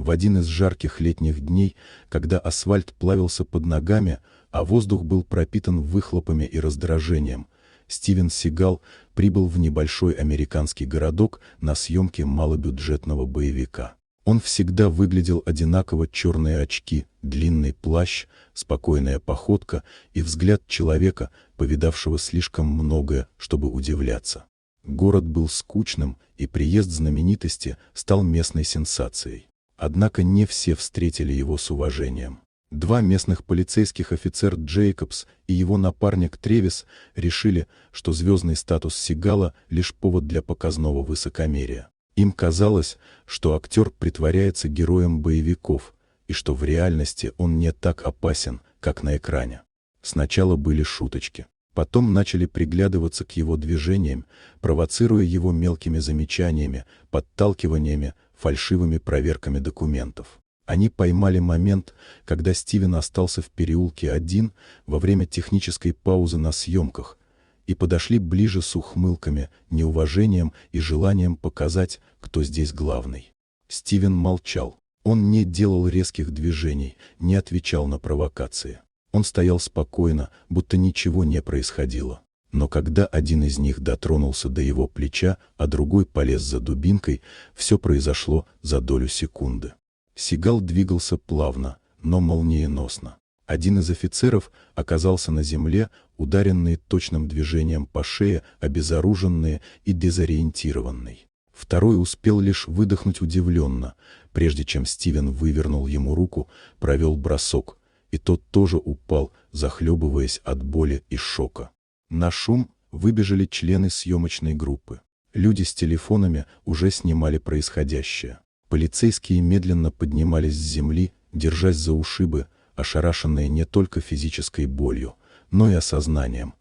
В один из жарких летних дней, когда асфальт плавился под ногами, а воздух был пропитан выхлопами и раздражением, Стивен Сигал прибыл в небольшой американский городок на съемки малобюджетного боевика. Он всегда выглядел одинаково: черные очки, длинный плащ, спокойная походка и взгляд человека, повидавшего слишком многое, чтобы удивляться. Город был скучным, и приезд знаменитости стал местной сенсацией. Однако не все встретили его с уважением. Два местных полицейских, офицер Джейкобс и его напарник Тревис, решили, что звездный статус Сигала — лишь повод для показного высокомерия. Им казалось, что актер притворяется героем боевиков, и что в реальности он не так опасен, как на экране. Сначала были шуточки. Потом начали приглядываться к его движениям, провоцируя его мелкими замечаниями, подталкиваниями, фальшивыми проверками документов. Они поймали момент, когда Стивен остался в переулке один во время технической паузы на съемках, и подошли ближе с ухмылками, неуважением и желанием показать, кто здесь главный. Стивен молчал. Он не делал резких движений, не отвечал на провокации. Он стоял спокойно, будто ничего не происходило. Но когда один из них дотронулся до его плеча, а другой полез за дубинкой, все произошло за долю секунды. Сигал двигался плавно, но молниеносно. Один из офицеров оказался на земле, ударенный точным движением по шее, обезоруженный и дезориентированный. Второй успел лишь выдохнуть удивленно, прежде чем Стивен вывернул ему руку, провел бросок, и тот тоже упал, захлебываясь от боли и шока. На шум выбежали члены съемочной группы. Люди с телефонами уже снимали происходящее. Полицейские медленно поднимались с земли, держась за ушибы, ошарашенные не только физической болью, но и осознанием.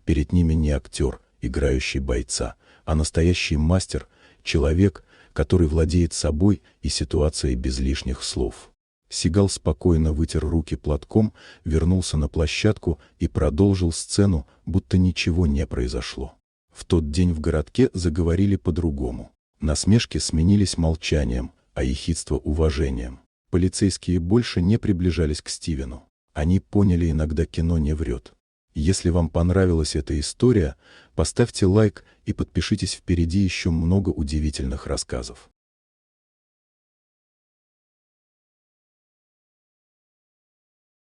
Перед ними не актер, играющий бойца, а настоящий мастер, человек, который владеет собой и ситуацией без лишних слов. Сигал спокойно вытер руки платком, вернулся на площадку и продолжил сцену, будто ничего не произошло. В тот день в городке заговорили по-другому. Насмешки сменились молчанием, а ехидство — уважением. Полицейские больше не приближались к Стивену. Они поняли: иногда кино не врет. Если вам понравилась эта история, поставьте лайк и подпишитесь, впереди еще много удивительных рассказов.